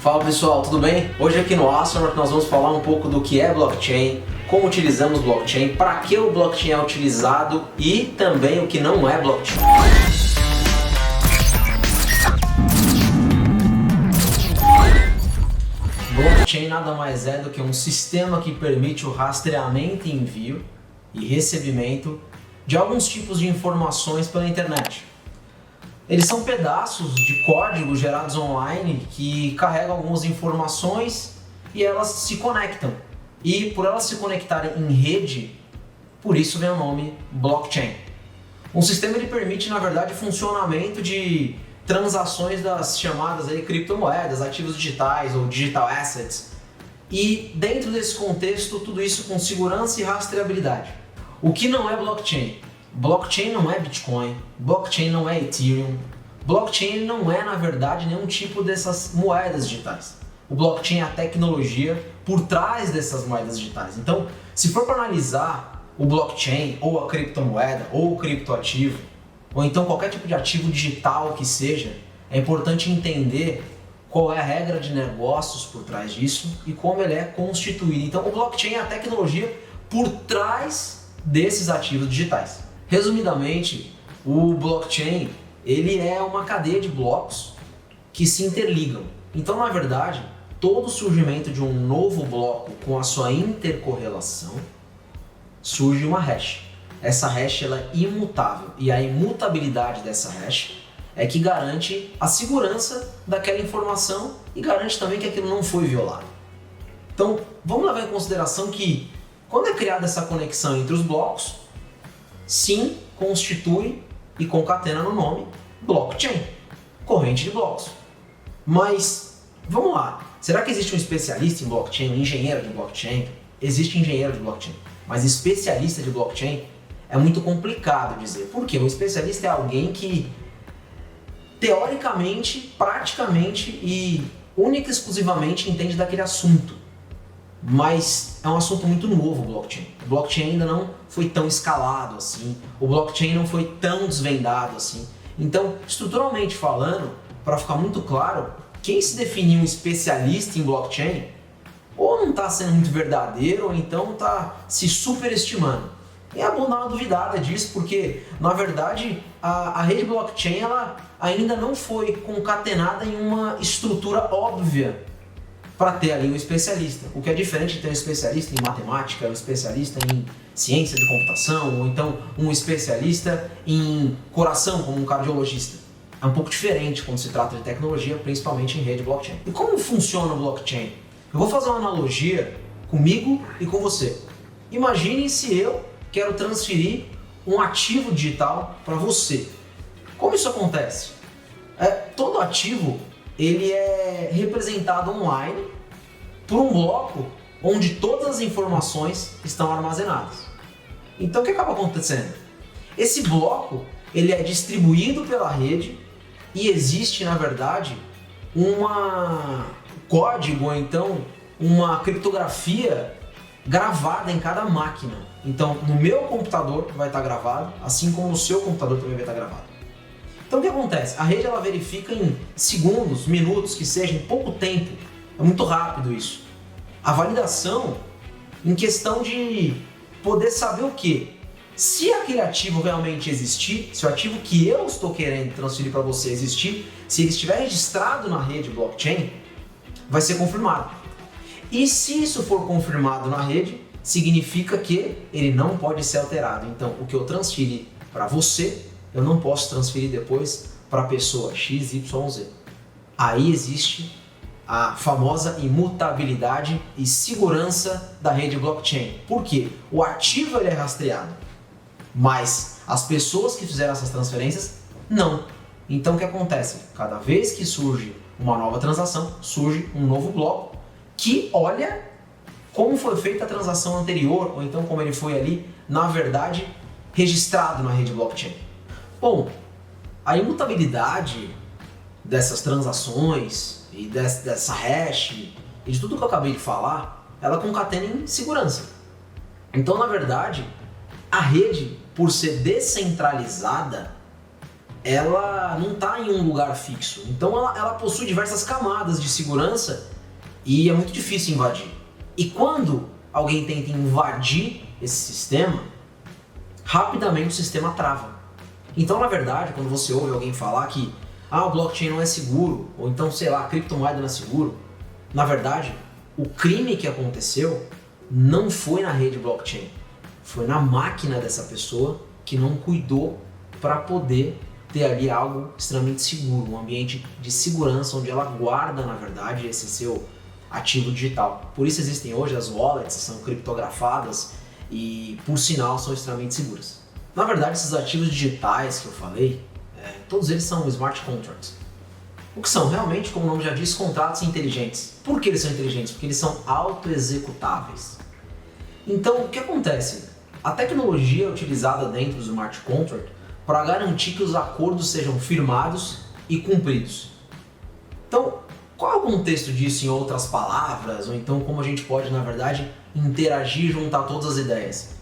Fala pessoal, tudo bem? Hoje aqui no Astronaut nós vamos falar um pouco do que é blockchain, como utilizamos blockchain, para que o blockchain é utilizado e também o que não é blockchain. Blockchain nada mais é do que um sistema que permite o rastreamento e envio e recebimento de alguns tipos de informações pela internet. Eles são pedaços de código gerados online que carregam algumas informações e elas se conectam. E por elas se conectarem em rede, por isso vem o nome blockchain. Um sistema ele permite, na verdade, o funcionamento de transações das chamadas aí, criptomoedas, ativos digitais ou digital assets. E dentro desse contexto, tudo isso com segurança e rastreabilidade. O que não é blockchain? Blockchain não é Bitcoin, blockchain não é Ethereum, blockchain não é, na verdade, nenhum tipo dessas moedas digitais. O blockchain é a tecnologia por trás dessas moedas digitais. Então, se for para analisar o blockchain, ou a criptomoeda, ou o criptoativo, ou então qualquer tipo de ativo digital que seja, é importante entender qual é a regra de negócios por trás disso e como ele é constituído. Então, o blockchain é a tecnologia por trás desses ativos digitais. Resumidamente, o blockchain ele é uma cadeia de blocos que se interligam. Então, na verdade, todo surgimento de um novo bloco com a sua intercorrelação surge uma hash. Essa hash ela é imutável e a imutabilidade dessa hash é que garante a segurança daquela informação e garante também que aquilo não foi violado. Então, vamos levar em consideração que quando é criada essa conexão entre os blocos, sim, constitui e concatena no nome blockchain, corrente de blocos. Mas, vamos lá, será que existe um especialista em blockchain, um engenheiro de blockchain? Existe engenheiro de blockchain, mas especialista de blockchain é muito complicado dizer. Por quê? Um especialista é alguém que, teoricamente, praticamente e única e exclusivamente entende daquele assunto. Mas é um assunto muito novo o blockchain. O blockchain ainda não foi tão escalado assim, o blockchain não foi tão desvendado assim. Então, estruturalmente falando, para ficar muito claro, quem se definir um especialista em blockchain ou não está sendo muito verdadeiro ou então está se superestimando. E é bom dar uma duvidada disso, porque na verdade a rede blockchain ela ainda não foi concatenada em uma estrutura óbvia para ter ali um especialista. O que é diferente de ter um especialista em matemática, um especialista em ciência de computação, ou então um especialista em coração, como um cardiologista. É um pouco diferente quando se trata de tecnologia, principalmente em rede blockchain. E como funciona o blockchain? Eu vou fazer uma analogia comigo e com você. Imagine se eu quero transferir um ativo digital para você. Como isso acontece? Todo ativo ele é representado online por um bloco onde todas as informações estão armazenadas. Então o que acaba acontecendo? Esse bloco ele é distribuído pela rede e existe, na verdade, um código ou então uma criptografia gravada em cada máquina. Então no meu computador vai estar gravado, assim como no seu computador também vai estar gravado. Então o que acontece? A rede ela verifica em segundos, minutos, que seja em pouco tempo. É muito rápido isso. A validação em questão de poder saber o quê? Se aquele ativo realmente existir, se o ativo que eu estou querendo transferir para você existir, se ele estiver registrado na rede blockchain, vai ser confirmado. E se isso for confirmado na rede, significa que ele não pode ser alterado. Então o que eu transferi para você, eu não posso transferir depois para a pessoa XYZ. Aí existe a famosa imutabilidade e segurança da rede blockchain. Por quê? O ativo ele é rastreado, mas as pessoas que fizeram essas transferências, não. Então o que acontece? Cada vez que surge uma nova transação, surge um novo bloco que olha como foi feita a transação anterior, ou então como ele foi ali, na verdade, registrado na rede blockchain. Bom, a imutabilidade dessas transações e dessa hash e de tudo que eu acabei de falar, ela concatena em segurança. Então, na verdade, a rede, por ser descentralizada, ela não está em um lugar fixo. Então ela possui diversas camadas de segurança e é muito difícil invadir. E quando alguém tenta invadir esse sistema, rapidamente o sistema trava. Então, na verdade, quando você ouve alguém falar que o blockchain não é seguro, ou então, sei lá, a criptomoeda não é seguro, na verdade, o crime que aconteceu não foi na rede blockchain, foi na máquina dessa pessoa que não cuidou para poder ter ali algo extremamente seguro, um ambiente de segurança onde ela guarda, na verdade, esse seu ativo digital. Por isso existem hoje as wallets, são criptografadas e, por sinal, são extremamente seguras. Na verdade, esses ativos digitais que eu falei, todos eles são smart contracts. O que são? Realmente, como o nome já diz, contratos inteligentes. Por que eles são inteligentes? Porque eles são auto-executáveis. Então, o que acontece? A tecnologia é utilizada dentro do smart contract para garantir que os acordos sejam firmados e cumpridos. Então, qual é o contexto disso em outras palavras? Ou então como a gente pode, na verdade, interagir e juntar todas as ideias?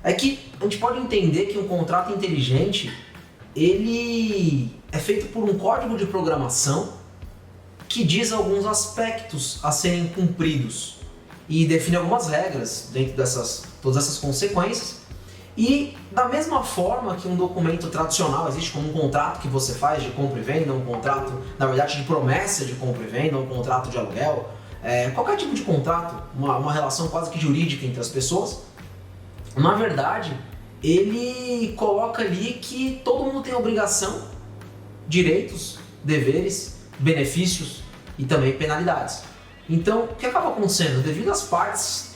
É que a gente pode entender que um contrato inteligente, ele é feito por um código de programação que diz alguns aspectos a serem cumpridos e define algumas regras dentro dessas todas essas consequências. E da mesma forma que um documento tradicional existe como um contrato que você faz de compra e venda, um contrato, na verdade, de promessa de compra e venda, um contrato de aluguel, qualquer tipo de contrato, uma relação quase que jurídica entre as pessoas, na verdade, ele coloca ali que todo mundo tem obrigação, direitos, deveres, benefícios e também penalidades. Então, o que acaba acontecendo? Devido às partes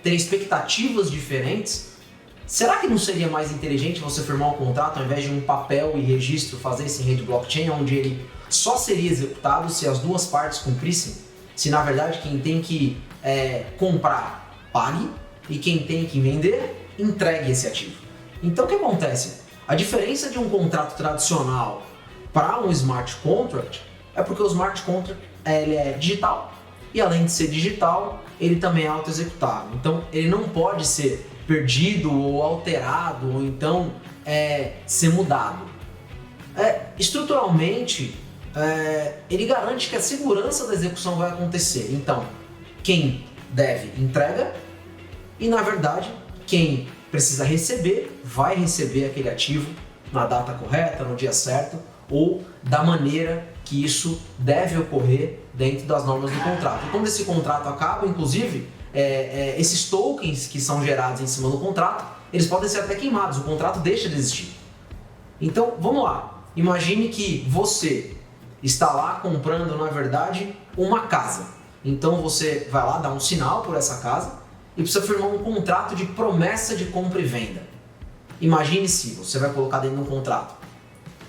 terem expectativas diferentes, será que não seria mais inteligente você firmar um contrato ao invés de um papel e registro, fazer isso em rede blockchain, onde ele só seria executado se as duas partes cumprissem? Se na verdade quem tem que comprar pague e quem tem que vender entregue esse ativo. Então o que acontece? A diferença de um contrato tradicional para um smart contract é porque o smart contract ele é digital e além de ser digital, ele também é auto-executável. Então ele não pode ser perdido ou alterado ou então ser mudado. Estruturalmente, ele garante que a segurança da execução vai acontecer. Então, quem deve entrega e na verdade quem precisa receber vai receber aquele ativo na data correta, no dia certo ou da maneira que isso deve ocorrer dentro das normas do contrato. E quando esse contrato acaba, inclusive, esses tokens que são gerados em cima do contrato, eles podem ser até queimados, o contrato deixa de existir. Então, vamos lá. Imagine que você está lá comprando, na verdade, uma casa. Então você vai lá dar um sinal por essa casa e precisa firmar um contrato de promessa de compra e venda. Imagine se você vai colocar dentro de um contrato.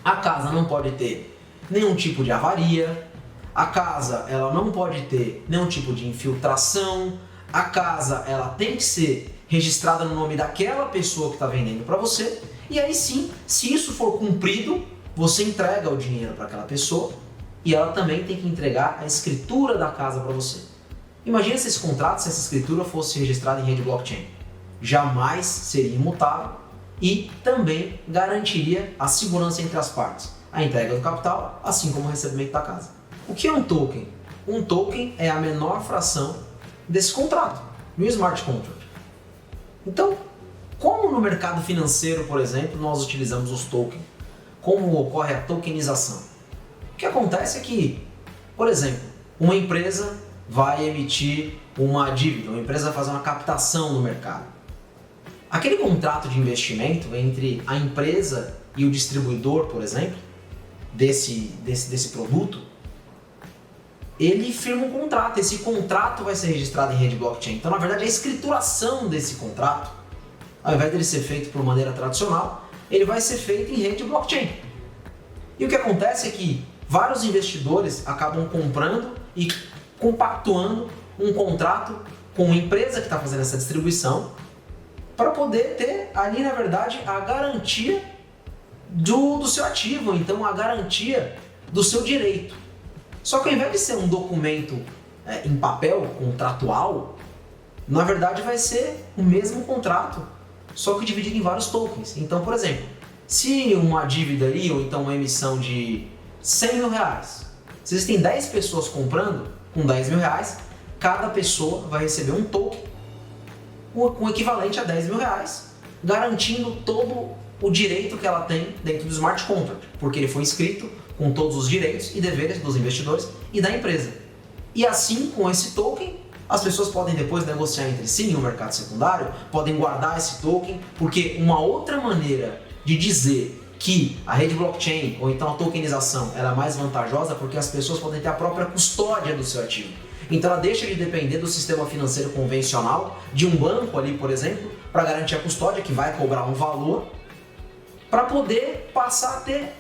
A casa não pode ter nenhum tipo de avaria, a casa ela não pode ter nenhum tipo de infiltração, a casa ela tem que ser registrada no nome daquela pessoa que está vendendo para você, e aí sim, se isso for cumprido, você entrega o dinheiro para aquela pessoa e ela também tem que entregar a escritura da casa para você. Imagina se esse contrato, se essa escritura fosse registrada em rede blockchain. Jamais seria imutável e também garantiria a segurança entre as partes, a entrega do capital, assim como o recebimento da casa. O que é um token? Um token é a menor fração desse contrato, no smart contract. Então, como no mercado financeiro, por exemplo, nós utilizamos os tokens? Como ocorre a tokenização? O que acontece é que, por exemplo, uma empresa vai emitir uma dívida, uma empresa vai fazer uma captação no mercado. Aquele contrato de investimento entre a empresa e o distribuidor, por exemplo, desse produto, ele firma um contrato. Esse contrato vai ser registrado em rede blockchain. Então, na verdade, a escrituração desse contrato, ao invés dele ser feito por maneira tradicional, ele vai ser feito em rede blockchain. E o que acontece é que vários investidores acabam comprando e compactuando um contrato com a empresa que está fazendo essa distribuição para poder ter ali, na verdade, a garantia do seu ativo, então a garantia do seu direito. Só que ao invés de ser um documento em papel, contratual, na verdade vai ser o mesmo contrato, só que dividido em vários tokens. Então, por exemplo, Se uma dívida aí, ou então uma emissão de 100 mil reais, se existem 10 pessoas comprando com 10 mil reais, cada pessoa vai receber um token com equivalente a 10 mil reais, garantindo todo o direito que ela tem dentro do smart contract, porque ele foi escrito com todos os direitos e deveres dos investidores e da empresa. E assim, com esse token, as pessoas podem depois negociar entre si no mercado secundário, podem guardar esse token, porque uma outra maneira de dizer que a rede blockchain, ou então a tokenização, ela é mais vantajosa porque as pessoas podem ter a própria custódia do seu ativo. Então ela deixa de depender do sistema financeiro convencional, de um banco ali, por exemplo, para garantir a custódia, que vai cobrar um valor, para poder passar a ter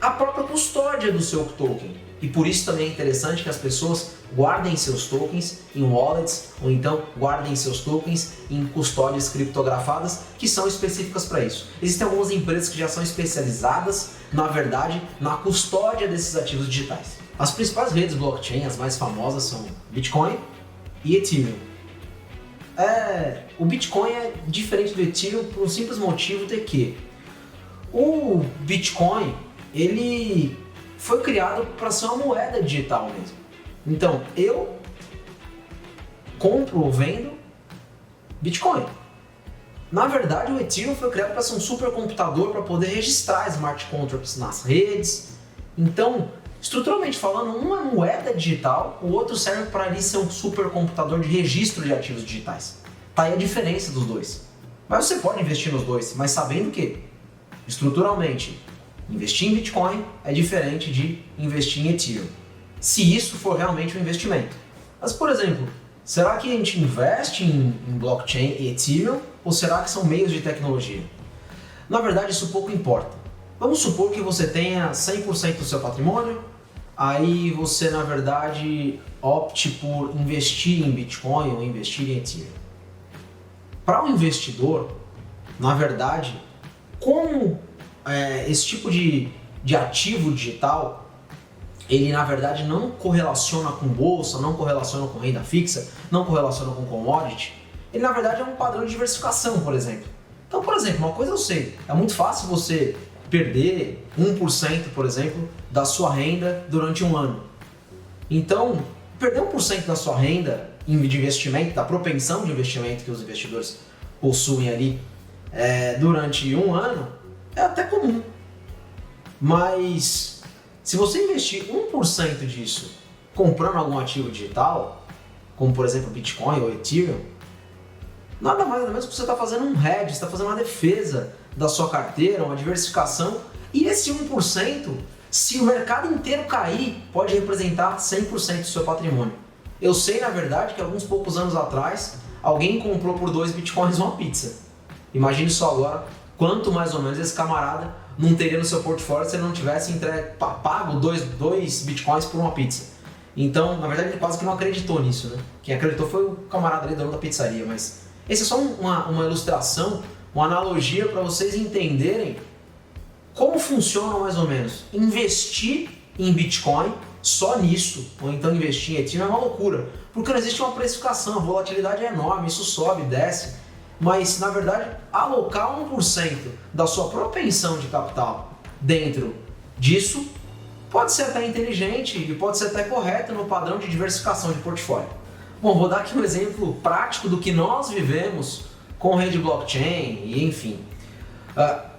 a própria custódia do seu token. E por isso também é interessante que as pessoas guardem seus tokens em wallets, ou então guardem seus tokens em custódias criptografadas que são específicas para isso. Existem algumas empresas que já são especializadas, na verdade, na custódia desses ativos digitais. As principais redes blockchain, as mais famosas, são Bitcoin e Ethereum. O Bitcoin é diferente do Ethereum por um simples motivo de que o Bitcoin, ele foi criado para ser uma moeda digital mesmo. Então, eu compro ou vendo Bitcoin. Na verdade, o Ethereum foi criado para ser um supercomputador para poder registrar smart contracts nas redes. Então, estruturalmente falando, uma moeda digital, o outro serve para ali ser um supercomputador de registro de ativos digitais. Tá aí a diferença dos dois. Mas você pode investir nos dois, mas sabendo que, estruturalmente, investir em Bitcoin é diferente de investir em Ethereum, se isso for realmente um investimento. Mas, por exemplo, será que a gente investe em blockchain e Ethereum ou será que são meios de tecnologia? Na verdade, isso pouco importa. Vamos supor que você tenha 100% do seu patrimônio, aí você, na verdade, opte por investir em Bitcoin ou investir em Ethereum. Para o investidor, na verdade, como esse tipo de ativo digital, ele na verdade não correlaciona com bolsa, não correlaciona com renda fixa, não correlaciona com commodity, ele na verdade é um padrão de diversificação, por exemplo. Então, por exemplo, uma coisa eu sei, é muito fácil você perder 1%, por exemplo, da sua renda durante um ano. Então, perder 1% da sua renda de investimento, da propensão de investimento que os investidores possuem ali durante um ano, é até comum. Mas se você investir 1% disso comprando algum ativo digital, como por exemplo Bitcoin ou Ethereum, nada mais nada menos que você está fazendo um hedge, você está fazendo uma defesa da sua carteira, uma diversificação, e esse 1%, se o mercado inteiro cair, pode representar 100% do seu patrimônio. Eu sei, na verdade, que alguns poucos anos atrás, alguém comprou por 2 bitcoins uma pizza. Imagine só agora quanto mais ou menos esse camarada não teria no seu portfólio se ele não tivesse pago 2 bitcoins por uma pizza. Então, na verdade, ele quase que não acreditou nisso, né? Quem acreditou foi o camarada ali, dono da pizzaria, mas esse é só uma ilustração, uma analogia para vocês entenderem como funciona mais ou menos. Investir em Bitcoin só nisso, ou então investir em Ethereum é uma loucura, porque não existe uma precificação, a volatilidade é enorme, isso sobe, desce, mas na verdade alocar 1% da sua propensão de capital dentro disso pode ser até inteligente e pode ser até correto no padrão de diversificação de portfólio. Bom, vou dar aqui um exemplo prático do que nós vivemos com rede blockchain e enfim.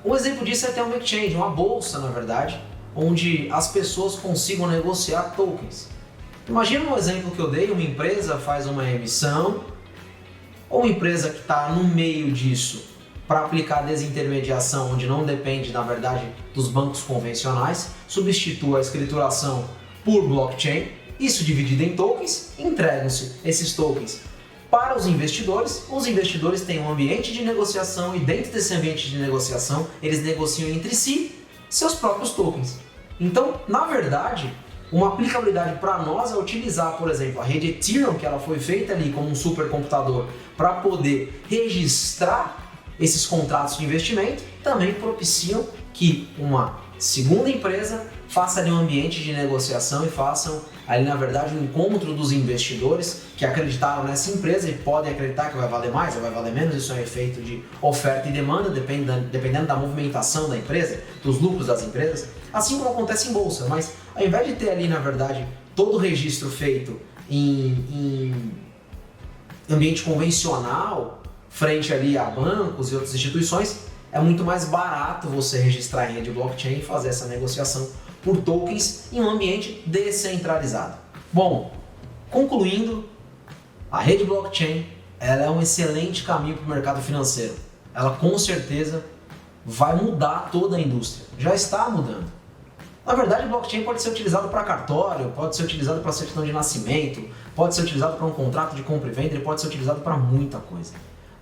Um exemplo disso é até uma exchange, uma bolsa na verdade, onde as pessoas consigam negociar tokens. Imagina um exemplo que eu dei, uma empresa faz uma emissão, ou uma empresa que está no meio disso para aplicar desintermediação, onde não depende, na verdade, dos bancos convencionais, substitua a escrituração por blockchain, isso dividido em tokens, entregam-se esses tokens para os investidores têm um ambiente de negociação e dentro desse ambiente de negociação eles negociam entre si seus próprios tokens. Então, na verdade, uma aplicabilidade para nós é utilizar, por exemplo, a rede Ethereum, que ela foi feita ali como um supercomputador para poder registrar esses contratos de investimento, também propiciam que uma segunda empresa faça ali um ambiente de negociação e façam ali, na verdade, um encontro dos investidores que acreditaram nessa empresa e podem acreditar que vai valer mais ou vai valer menos. Isso é um efeito de oferta e demanda, dependendo da movimentação da empresa, dos lucros das empresas, assim como acontece em bolsa. Mas ao invés de ter ali, na verdade, todo o registro feito em ambiente convencional, frente ali a bancos e outras instituições, é muito mais barato você registrar em rede blockchain e fazer essa negociação por tokens em um ambiente descentralizado. Bom, concluindo, a rede blockchain ela é um excelente caminho para o mercado financeiro. Ela com certeza vai mudar toda a indústria. Já está mudando. Na verdade, blockchain pode ser utilizado para cartório, pode ser utilizado para certidão de nascimento, pode ser utilizado para um contrato de compra e venda, ele pode ser utilizado para muita coisa.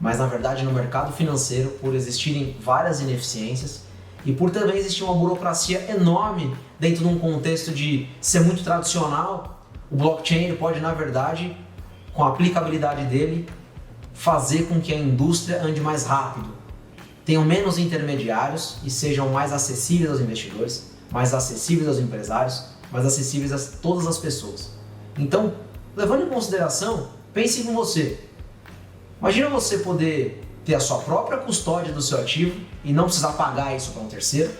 Mas na verdade, no mercado financeiro, por existirem várias ineficiências e por também existir uma burocracia enorme dentro de um contexto de ser muito tradicional, o blockchain ele pode, na verdade, com a aplicabilidade dele, fazer com que a indústria ande mais rápido, tenham menos intermediários e sejam mais acessíveis aos investidores, mais acessíveis aos empresários, mais acessíveis a todas as pessoas. Então, levando em consideração, pense com você. Imagina você poder ter a sua própria custódia do seu ativo e não precisar pagar isso para um terceiro.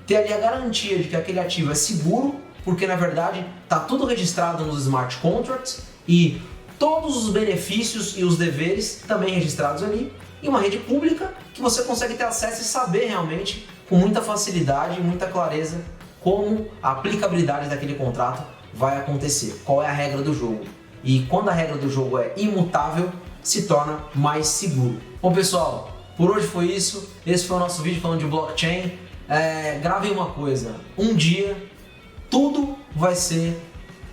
Ter ali a garantia de que aquele ativo é seguro, porque na verdade está tudo registrado nos smart contracts e todos os benefícios e os deveres também registrados ali. E uma rede pública que você consegue ter acesso e saber realmente com muita facilidade e muita clareza como a aplicabilidade daquele contrato vai acontecer, qual é a regra do jogo. E quando a regra do jogo é imutável, se torna mais seguro. Bom pessoal, por hoje foi isso. Esse foi o nosso vídeo falando de blockchain. Gravem uma coisa, um dia tudo vai ser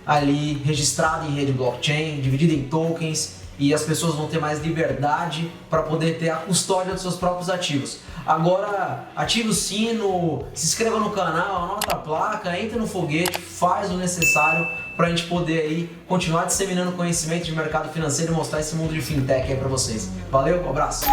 ali registrado em rede blockchain, dividido em tokens e as pessoas vão ter mais liberdade para poder ter a custódia dos seus próprios ativos. Agora, ative o sino, se inscreva no canal, anota a placa, entre no foguete, faz o necessário para a gente poder aí continuar disseminando conhecimento de mercado financeiro e mostrar esse mundo de fintech aí para vocês. Valeu, um abraço!